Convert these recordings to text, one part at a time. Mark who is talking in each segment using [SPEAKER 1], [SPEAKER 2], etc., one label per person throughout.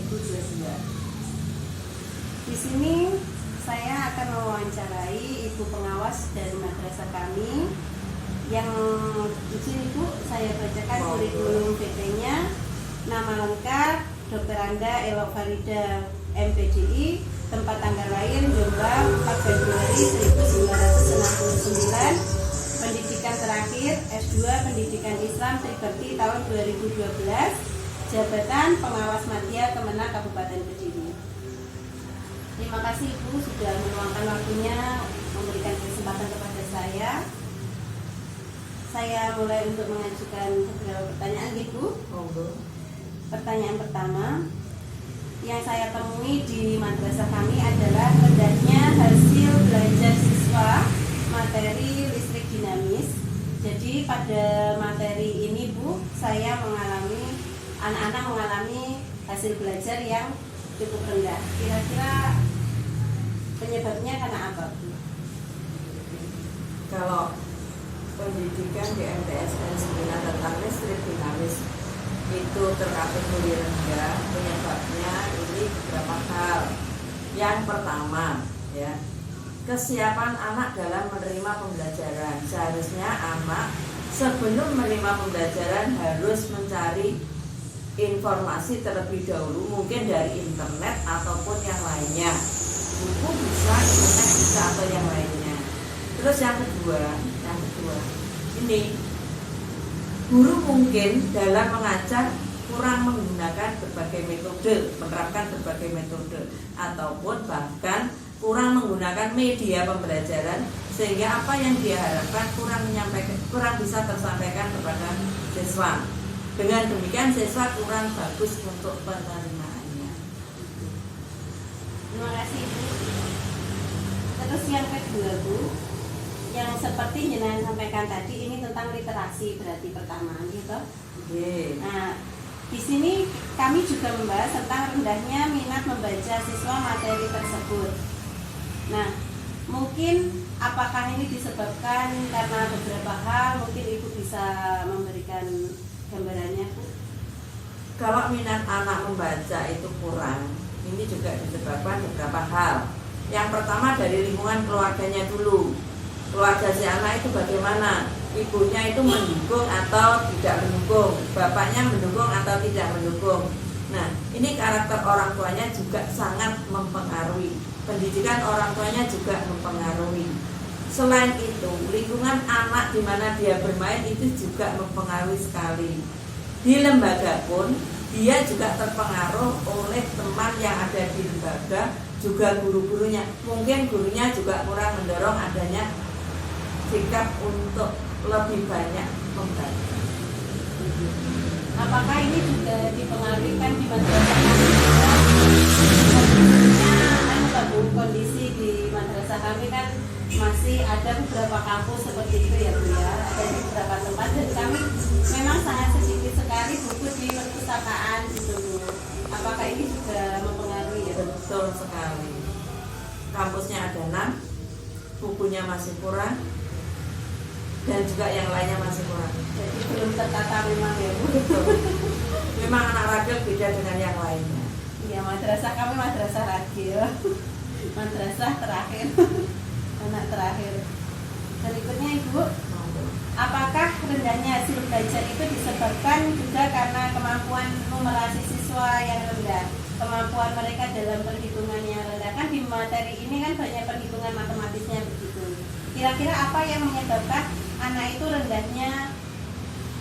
[SPEAKER 1] 2022. Di sini saya akan mewawancarai ibu pengawas dari madrasah kami yang di sini Bu saya bacakan kurikulum VT-nya. Nama lengkap Dr. Anda Elok Farida MPDI, tempat tanggal lahir Jombang 4 Februari 1969, pendidikan terakhir S2 Pendidikan Islam Tribakti tahun 2012, jabatan pengawas madya Kemenang Kabupaten Kediri. Terima kasih Ibu sudah meluangkan waktunya memberikan kesempatan kepada saya. Saya mulai untuk mengajukan beberapa pertanyaan Ibu. Pertanyaan pertama yang saya temui di madrasah kami adalah rendahnya hasil belajar siswa materi listrik dinamis. Jadi pada materi ini Bu, saya mengalami, anak-anak mengalami hasil belajar yang cukup rendah. Kira-kira penyebabnya karena apa Bu?
[SPEAKER 2] Kalau pendidikan di MTSN seminar tentang listrik dinamis itu terkategori rendah, penyebabnya ini beberapa hal. Yang pertama, ya, kesiapan anak dalam menerima pembelajaran. Seharusnya anak sebelum menerima pembelajaran harus mencari informasi terlebih dahulu, mungkin dari internet ataupun yang lainnya. Buku bisa, internet bisa, atau yang lainnya. Terus yang kedua, ini guru mungkin dalam mengajar kurang menggunakan berbagai metode, menerapkan berbagai metode, ataupun bahkan kurang menggunakan media pembelajaran sehingga apa yang dia harapkan kurang bisa tersampaikan kepada siswa. Dengan demikian siswa kurang bagus untuk penerimaannya.
[SPEAKER 1] Terima kasih Bu. Terus yang kedua Bu, yang seperti jenengan sampaikan tadi ini tentang literasi berarti pertama gitu. Nah, di sini kami juga membahas tentang rendahnya minat membaca siswa materi tersebut. Nah, mungkin apakah ini disebabkan karena beberapa hal? Mungkin Ibu bisa memberikan gambarannya Bu.
[SPEAKER 2] Kalau minat anak membaca itu kurang, ini juga disebabkan beberapa hal. Yang pertama dari lingkungan keluarganya dulu. Keluarga si anak itu bagaimana? Ibunya itu mendukung atau tidak mendukung, bapaknya mendukung atau tidak mendukung. Nah, ini karakter orang tuanya juga sangat mempengaruhi. Pendidikan orang tuanya juga mempengaruhi. Selain itu, lingkungan anak di mana dia bermain itu juga mempengaruhi sekali. Di lembaga pun dia juga terpengaruh oleh teman yang ada di lembaga, juga guru-gurunya. Mungkin gurunya juga kurang mendorong adanya sikap untuk lebih banyak membaca.
[SPEAKER 1] Apakah ini juga dipengaruhi kan di madrasah kami? Kondisi di madrasah kami kan masih ada beberapa kampus seperti itu ya Bu ya, ada di beberapa tempat dan kami memang sangat sedikit sekali buku di perpustakaan gitu Bu. Apakah ini juga mempengaruhi ya?
[SPEAKER 2] Betul sekali. Kampusnya ada 6, bukunya masih kurang, dan juga yang lainnya masih kurang.
[SPEAKER 1] Jadi belum tertata memang ya Bu.
[SPEAKER 2] Memang anak ragil beda dengan yang lainnya.
[SPEAKER 1] Iya, madrasah kami madrasah ragil. Madrasah terakhir. Anak terakhir. Berikutnya Ibu, apakah rendahnya hasil belajar itu disebabkan juga karena kemampuan numerasi siswa yang rendah? Kemampuan mereka dalam perhitungan yang rendah. Kan di materi ini kan banyak perhitungan matematisnya begitu. Kira-kira apa yang menyebabkan anak itu rendahnya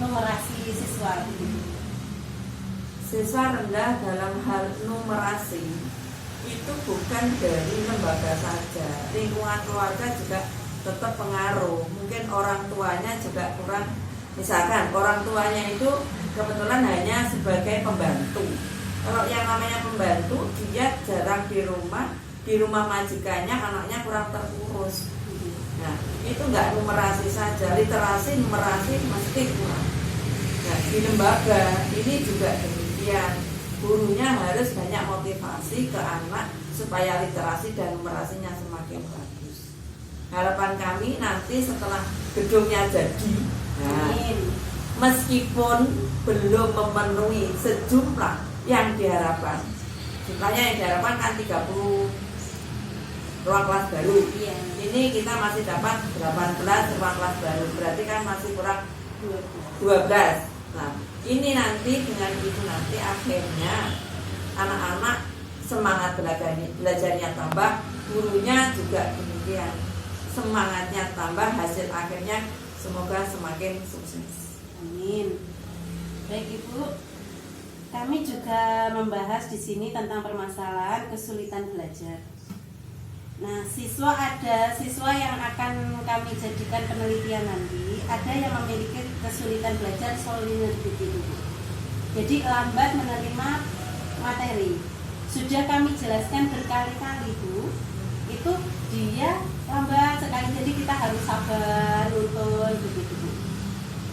[SPEAKER 1] numerasi siswa?
[SPEAKER 2] Siswa rendah dalam hal numerasi itu bukan dari lembaga saja, lingkungan keluarga juga tetap pengaruh. Mungkin orang tuanya juga kurang, misalkan orang tuanya itu kebetulan hanya sebagai pembantu. Kalau yang namanya pembantu dia jarang di rumah majikannya anaknya kurang terurus. Nah, itu enggak numerasi saja, literasi numerasi mesti kurang. Nah, di lembaga ini juga demikian. Gurunya harus banyak motivasi ke anak supaya literasi dan numerasinya semakin bagus. Harapan kami nanti setelah gedungnya jadi, nah, meskipun belum memenuhi sejumlah yang diharapkan, jumlahnya yang diharapkan kan 30 ruang kelas baru.
[SPEAKER 1] Iya.
[SPEAKER 2] Ini kita masih dapat 18 ruang kelas baru, berarti kan masih kurang
[SPEAKER 1] 12.
[SPEAKER 2] 12. Nah, ini nanti dengan itu nanti akhirnya anak-anak semangat belajarnya tambah, gurunya juga demikian. Semangatnya tambah, hasil akhirnya semoga semakin sukses.
[SPEAKER 1] Amin. Baik Ibu, kami juga membahas di sini tentang permasalahan kesulitan belajar. Nah, ada siswa yang akan kami jadikan penelitian nanti, ada yang memiliki kesulitan belajar solidarity itu. Jadi lambat menerima materi. Sudah kami jelaskan berkali-kali Bu, itu dia lambat sekali, jadi kita harus sabar, nonton begitu Bu.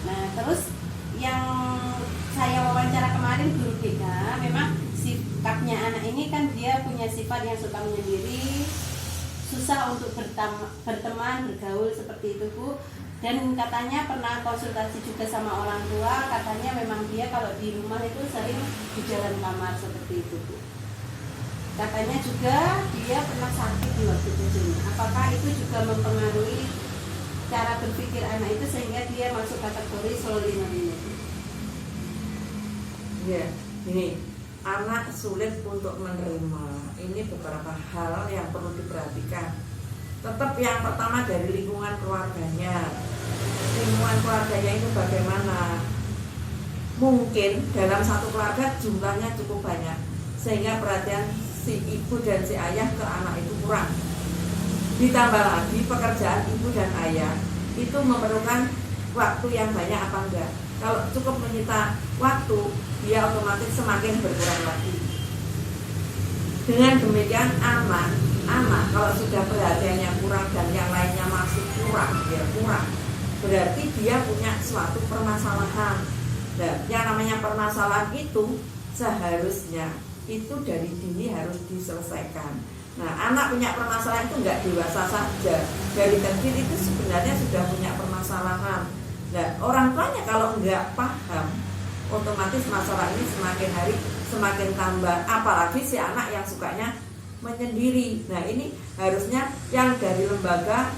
[SPEAKER 1] Nah, terus yang saya wawancara kemarin guru BK, memang sikapnya anak ini kan dia punya sifat yang suka menyendiri, susah untuk berteman, bergaul seperti itu Bu. Dan katanya pernah konsultasi juga sama orang tua, katanya memang dia kalau di rumah itu sering di dalam kamar seperti itu Bu. Katanya juga dia pernah sakit di waktu kecil. Apakah itu juga mempengaruhi cara berpikir anak itu sehingga dia masuk kategori slow learner ini?
[SPEAKER 2] Ya, ini anak sulit untuk menerima. Ini beberapa hal yang perlu diperhatikan. Tetap yang pertama dari lingkungan keluarganya. Lingkungan keluarganya itu bagaimana? Mungkin dalam satu keluarga jumlahnya cukup banyak, sehingga perhatian si ibu dan si ayah ke anak itu kurang. Ditambah lagi pekerjaan ibu dan ayah itu memerlukan waktu yang banyak apa enggak. Kalau cukup menyita waktu, dia otomatis semakin berkurang lagi. Dengan demikian anak kalau sudah perhatiannya kurang dan yang lainnya masih kurang, berarti dia punya suatu permasalahan. Nah, yang namanya permasalahan itu seharusnya itu dari dini harus diselesaikan. Nah, anak punya permasalahan itu enggak dewasa saja, dari kecil itu sebenarnya sudah punya permasalahan. Nah, orang tuanya kalau enggak paham, otomatis masalah ini semakin hari semakin tambah. Apalagi si anak yang sukanya menyendiri. Nah, ini harusnya yang dari lembaga,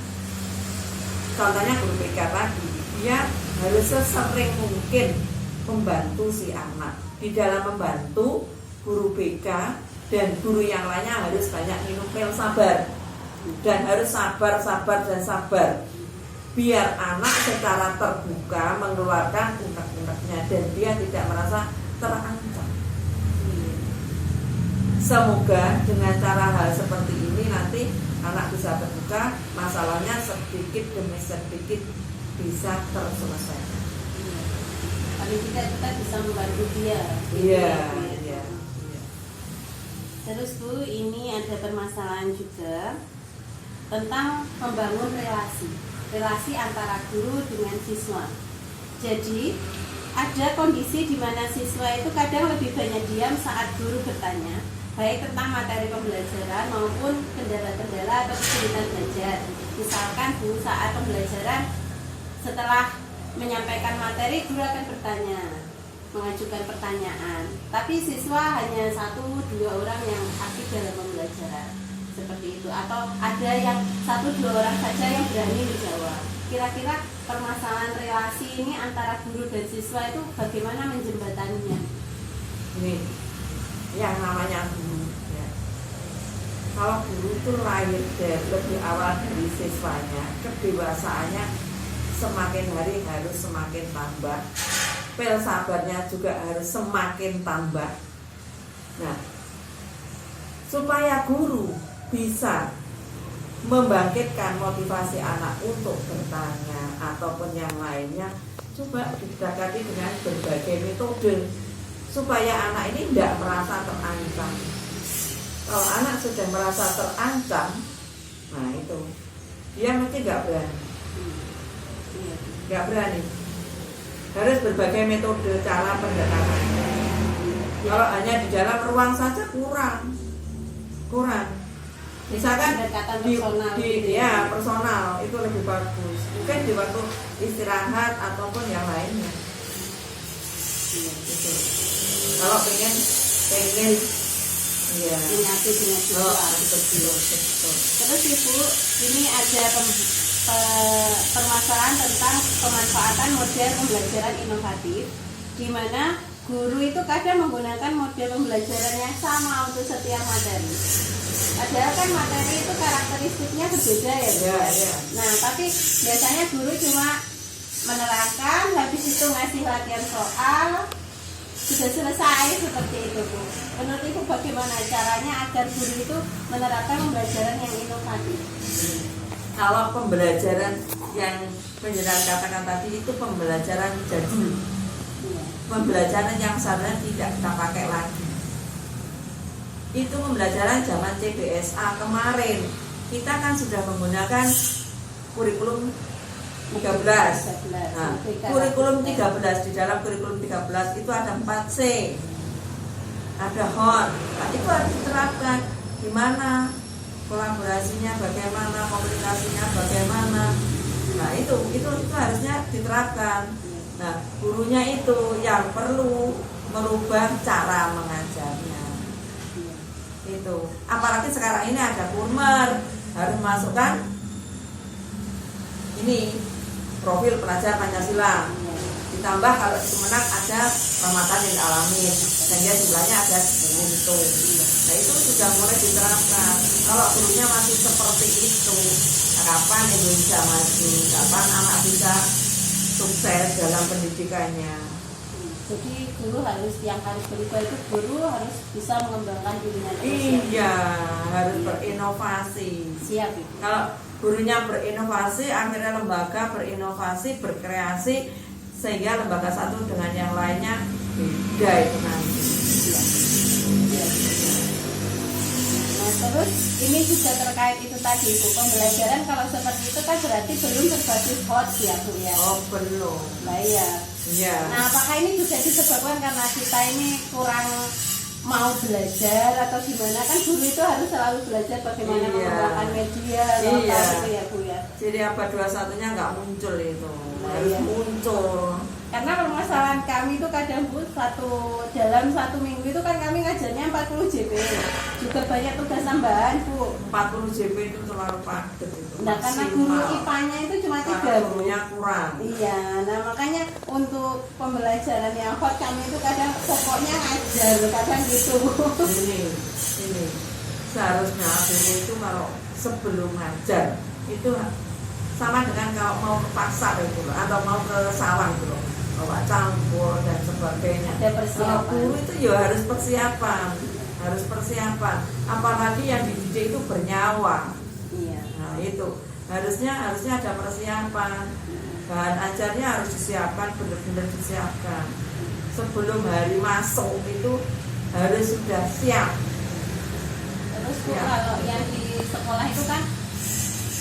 [SPEAKER 2] contohnya guru BK tadi, dia harus sesering mungkin membantu si anak. Di dalam membantu, guru BK dan guru yang lainnya harus banyak minum pil sabar, dan harus sabar dan sabar, biar anak secara terbuka mengeluarkan unek-uneknya dan dia tidak merasa terancam. Semoga dengan cara hal seperti ini nanti anak bisa terbuka, masalahnya sedikit demi sedikit bisa terselesaikan.
[SPEAKER 1] Paling tidak kita bisa membantu dia.
[SPEAKER 2] Iya.
[SPEAKER 1] Terus Bu, ini ada permasalahan juga tentang membangun relasi antara guru dengan siswa. Jadi ada kondisi di mana siswa itu kadang lebih banyak diam saat guru bertanya, baik tentang materi pembelajaran maupun kendala-kendala atau kesulitan belajar. Misalkan Bu, saat pembelajaran setelah menyampaikan materi, guru akan bertanya, mengajukan pertanyaan, tapi siswa hanya 1-2 orang yang aktif dalam pembelajaran seperti itu, atau ada yang 1-2 orang saja yang berani menjawab. Kira-kira permasalahan relasi ini antara guru dan siswa itu bagaimana menjembataninya?
[SPEAKER 2] Ini yang namanya guru ya. Kalau guru itu lahir dari lebih awal dari siswanya, kedewasaannya semakin hari harus semakin tambah, pel sabarnya juga harus semakin tambah. Nah, supaya guru bisa membangkitkan motivasi anak untuk bertanya ataupun yang lainnya, coba didekati dengan berbagai metode supaya anak ini tidak merasa terancam. Kalau anak sudah merasa terancam, nah itu dia mungkin nggak berani. Harus berbagai metode cara pendekatan. Kalau hanya di dalam ruang saja kurang. Misalkan personal itu lebih bagus. Mungkin di waktu istirahat ataupun yang lainnya. Gitu. Kalau pengen Iya.
[SPEAKER 1] menyatu dengan visual.
[SPEAKER 2] Betul.
[SPEAKER 1] Terus Ibu, ini ada permasalahan tentang pemanfaatan model pembelajaran inovatif, di mana guru itu kadang menggunakan model pembelajaran yang sama untuk setiap materi. Padahal kan materi itu karakteristiknya berbeda ya, Bu.
[SPEAKER 2] Iya.
[SPEAKER 1] Nah, tapi biasanya guru cuma menerangkan, habis itu ngasih latihan soal, sudah selesai seperti itu, Bu. Menurut Ibu bagaimana caranya agar guru itu menerapkan pembelajaran yang inovatif?
[SPEAKER 2] Kalau pembelajaran yang penjelasan katakan tadi itu pembelajaran jadul,
[SPEAKER 1] Iya.
[SPEAKER 2] pembelajaran yang sebenarnya tidak kita pakai lagi. Itu pembelajaran zaman CBSA kemarin. Kita kan sudah menggunakan kurikulum 13. Nah, kurikulum 13, di dalam kurikulum 13 itu ada 4C. Ada HON. Nah, itu harus diterapkan. Gimana kolaborasinya, bagaimana komunikasinya, bagaimana. Nah, itu harusnya diterapkan. Nah, gurunya itu yang perlu merubah cara mengajarnya. Itu. Apalagi sekarang ini ada kurmer, harus masukkan ini profil pelajar Pancasila. Ditambah kalau di Kemenak ada Ramadan yang alamin, sehingga jumlahnya ada 10 itu. Nah, itu sudah mulai diterapkan. Kalau gurunya masih seperti itu, kapan Indonesia maju? Kapan anak bisa sukses dalam pendidikannya?
[SPEAKER 1] Jadi guru harus berubah itu guru harus bisa mengembangkan dirinya terus.
[SPEAKER 2] Iya, harus berinovasi.
[SPEAKER 1] Siap, Ibu.
[SPEAKER 2] Kalau gurunya berinovasi, akhirnya lembaga berinovasi, berkreasi, sehingga lembaga satu dengan yang lainnya beda itu nanti.
[SPEAKER 1] Iya. Nah, terus ini juga terkait itu tadi, Bu, pembelajaran kalau seperti itu kan berarti belum berbasis hot ya, Bu ya.
[SPEAKER 2] Oh, belum.
[SPEAKER 1] Nah, iya.
[SPEAKER 2] Iya.
[SPEAKER 1] Nah, apakah ini juga disebabkan karena kita ini kurang mau belajar atau gimana? Kan guru itu harus selalu belajar bagaimana
[SPEAKER 2] Iya.
[SPEAKER 1] mengembangkan media atau
[SPEAKER 2] Iya.
[SPEAKER 1] apa gitu ya, Bu ya.
[SPEAKER 2] Jadi abad 21-nya nggak muncul itu,
[SPEAKER 1] Nah,
[SPEAKER 2] harus
[SPEAKER 1] iya.
[SPEAKER 2] muncul.
[SPEAKER 1] Karena permasalahan kami itu kadang, Bu, dalam satu minggu itu kan kami ngajarnya 40 JP. Juga banyak tugas tambahan, Bu.
[SPEAKER 2] 40 JP itu terlalu padat itu.
[SPEAKER 1] Nah, karena guru IPA-nya itu cuma 3, Bu.
[SPEAKER 2] gurunya kurang.
[SPEAKER 1] Iya, nah makanya untuk pembelajaran yang hot kami itu kadang pokoknya ngajar, kadang gitu, Bu.
[SPEAKER 2] Ini seharusnya guru itu kalau sebelum ngajar itu sama dengan kalau mau ke pasar itu loh, atau mau ke sawah itu loh, bawa campur dan sebagainya.
[SPEAKER 1] Ada persiapan.
[SPEAKER 2] Kalau guru itu ya harus persiapan, apalagi yang dididik itu bernyawa.
[SPEAKER 1] Iya.
[SPEAKER 2] Nah, itu harusnya ada persiapan. Bahan ajarnya harus disiapkan, benar-benar disiapkan. Sebelum hari masuk itu harus sudah siap.
[SPEAKER 1] Terus, Bu,
[SPEAKER 2] Ya.
[SPEAKER 1] kalau yang di sekolah itu kan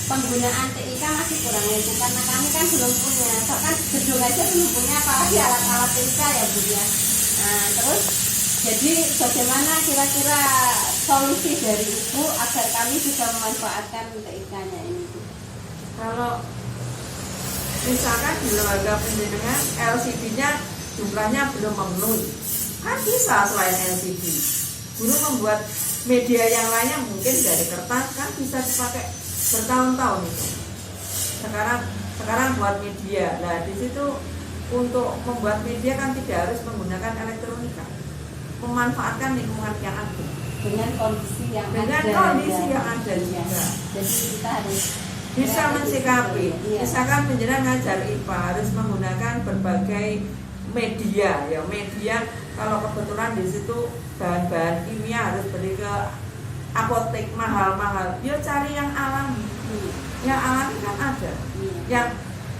[SPEAKER 1] penggunaan TIK masih kurang ya, Bu, karena kami kan belum punya, kan gedung aja belum punya, apalagi alat-alat TIK ya, Bu ya. Nah, terus jadi bagaimana kira-kira solusi dari Ibu agar kami bisa memanfaatkan TIK-nya ini, Bu?
[SPEAKER 2] Kalau misalkan di lembaga pendidikan LCD-nya jumlahnya belum memenuhi, kan bisa selain LCD. Guru membuat media yang lainnya mungkin dari kertas kan bisa dipakai bertahun-tahun itu. Sekarang buat media. Nah, di situ untuk membuat media kan tidak harus menggunakan elektronika. Memanfaatkan lingkungan yang ada.
[SPEAKER 1] Dengan kondisi yang
[SPEAKER 2] Dengan
[SPEAKER 1] ada.
[SPEAKER 2] kondisi yang ada
[SPEAKER 1] Iya.
[SPEAKER 2] juga.
[SPEAKER 1] Jadi kita harus
[SPEAKER 2] Bisa mensikapi.
[SPEAKER 1] Iya.
[SPEAKER 2] Misalkan penjenengan ngajar IPA harus menggunakan berbagai media ya. Media kalau kebetulan di situ bahan-bahan kimia harus beli ke apotek mahal-mahal. Ya cari yang alami. Yang alami kan ada.
[SPEAKER 1] Iya.
[SPEAKER 2] Yang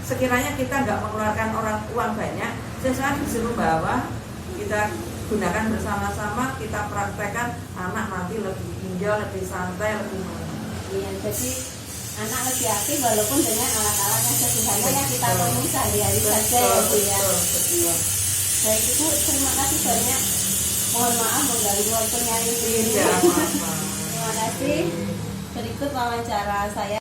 [SPEAKER 2] sekiranya kita nggak mengeluarkan uang banyak, sesuatu disuruh bawa, kita gunakan bersama-sama, kita praktekkan, anak nanti lebih hijau, lebih santai, lebih
[SPEAKER 1] Iya, jadi anak lebih aktif walaupun dengan alat-alat yang sederhana yang kita temui sehari-hari saja ya, Bu ya.
[SPEAKER 2] betul.
[SPEAKER 1] Baik, Ibu, terima kasih banyak. Mohon maaf mengganggu waktunya ini.
[SPEAKER 2] Iya, maaf.
[SPEAKER 1] Terima kasih. Berikut wawancara saya.